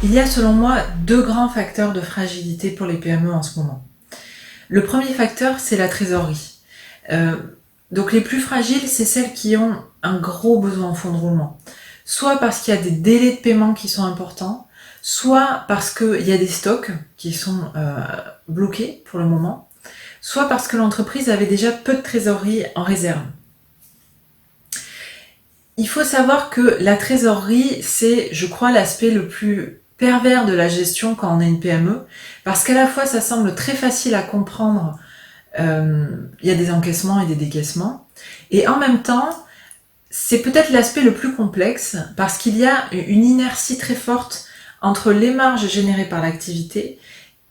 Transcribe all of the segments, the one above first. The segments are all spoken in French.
Il y a selon moi deux grands facteurs de fragilité pour les PME en ce moment. Le premier facteur, c'est la trésorerie. Euh, donc les plus fragiles, c'est celles qui ont un gros besoin en fonds de roulement. Soit parce qu'il y a des délais de paiement qui sont importants, soit parce qu'il y a des stocks qui sont bloqués pour le moment, soit parce que l'entreprise avait déjà peu de trésorerie en réserve. Il faut savoir que la trésorerie, c'est, je crois, l'aspect le plus pervers de la gestion quand on est une PME, parce qu'à la fois ça semble très facile à comprendre, il y a des encaissements et des décaissements, et en même temps, c'est peut-être l'aspect le plus complexe, parce qu'il y a une inertie très forte entre les marges générées par l'activité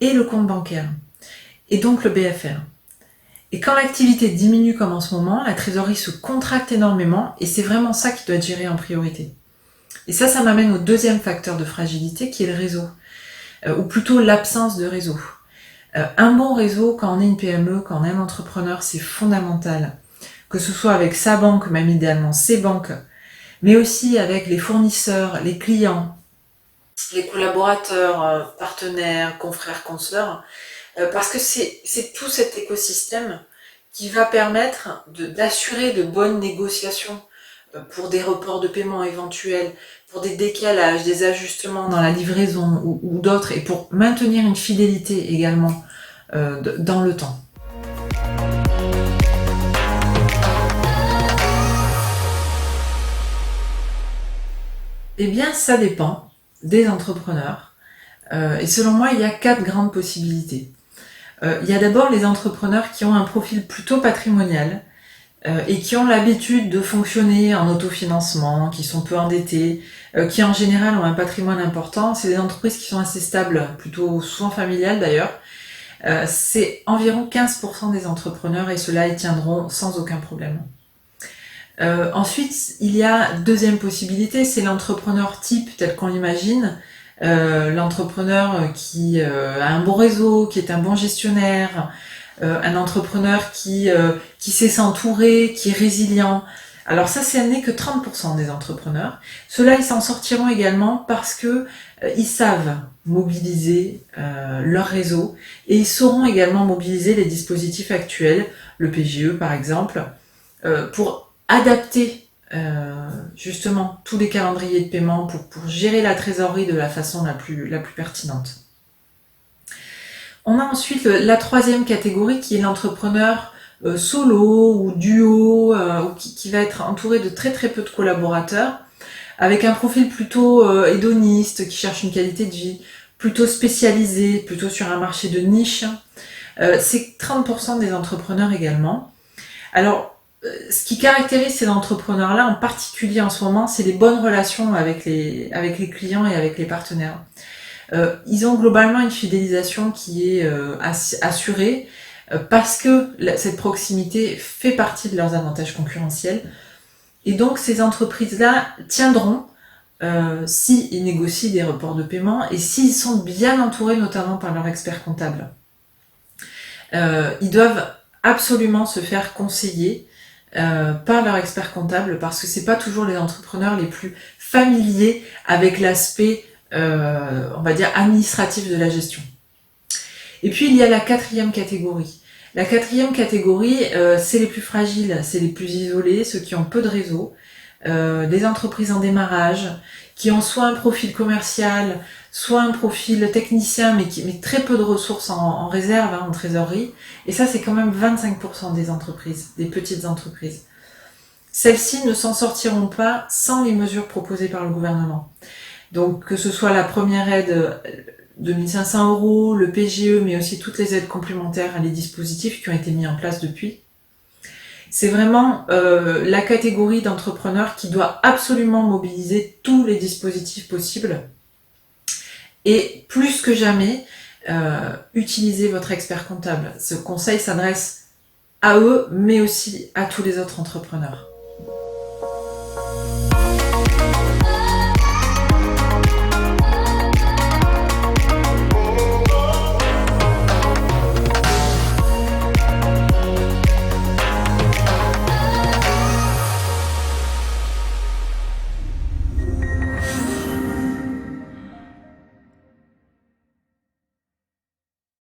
et le compte bancaire, et donc le BFR. Et quand l'activité diminue comme en ce moment, la trésorerie se contracte énormément, et c'est vraiment ça qui doit être géré en priorité. Et ça m'amène au deuxième facteur de fragilité qui est le réseau, ou plutôt l'absence de réseau. Un bon réseau, quand on est une PME, quand on est un entrepreneur, c'est fondamental. Que ce soit avec sa banque, même idéalement ses banques, mais aussi avec les fournisseurs, les clients, les collaborateurs, partenaires, confrères, consoeurs, parce que c'est tout cet écosystème qui va permettre d'assurer de bonnes négociations pour des reports de paiement éventuels, pour des décalages, des ajustements dans la livraison ou d'autres, et pour maintenir une fidélité également dans le temps. Eh bien, ça dépend des entrepreneurs. Et selon moi, il y a 4 grandes possibilités. Il y a d'abord les entrepreneurs qui ont un profil plutôt patrimonial et qui ont l'habitude de fonctionner en autofinancement, qui sont peu endettés, qui en général ont un patrimoine important. C'est des entreprises qui sont assez stables, plutôt souvent familiales d'ailleurs. C'est environ 15% des entrepreneurs et ceux-là y tiendront sans aucun problème. Ensuite, il y a deuxième possibilité, c'est l'entrepreneur type tel qu'on l'imagine. L'entrepreneur qui a un bon réseau, qui est un bon gestionnaire, un entrepreneur qui sait s'entourer, qui est résilient. Alors ça n'est que 30% des entrepreneurs. Ceux-là, ils s'en sortiront également parce que ils savent mobiliser leur réseau et ils sauront également mobiliser les dispositifs actuels, le PGE par exemple, pour adapter justement tous les calendriers de paiement pour gérer la trésorerie de la façon la plus pertinente. On a ensuite la troisième catégorie qui est l'entrepreneur solo ou duo qui va être entouré de très très peu de collaborateurs avec un profil plutôt hédoniste qui cherche une qualité de vie plutôt spécialisée, plutôt sur un marché de niche. C'est 30% des entrepreneurs également. Alors, ce qui caractérise ces entrepreneurs-là, en particulier en ce moment, c'est les bonnes relations avec les clients et avec les partenaires. Ils ont globalement une fidélisation qui est assurée parce que cette proximité fait partie de leurs avantages concurrentiels. Et donc, ces entreprises-là tiendront s'ils négocient des reports de paiement et s'ils sont bien entourés, notamment par leur expert comptable. Ils doivent absolument se faire conseiller par leur expert comptable parce que c'est pas toujours les entrepreneurs les plus familiers avec l'aspect on va dire administratif de la gestion. Et puis il y a la quatrième catégorie. La quatrième catégorie, c'est les plus fragiles, c'est les plus isolés, ceux qui ont peu de réseau, des entreprises en démarrage, qui ont soit un profil commercial, soit un profil technicien, mais très peu de ressources en réserve, en trésorerie. Et ça, c'est quand même 25% des entreprises, des petites entreprises. Celles-ci ne s'en sortiront pas sans les mesures proposées par le gouvernement. Donc, que ce soit la première aide de 1 500 €, le PGE, mais aussi toutes les aides complémentaires à les dispositifs qui ont été mis en place depuis. C'est vraiment la catégorie d'entrepreneurs qui doit absolument mobiliser tous les dispositifs possibles. Et plus que jamais, utilisez votre expert comptable. Ce conseil s'adresse à eux, mais aussi à tous les autres entrepreneurs.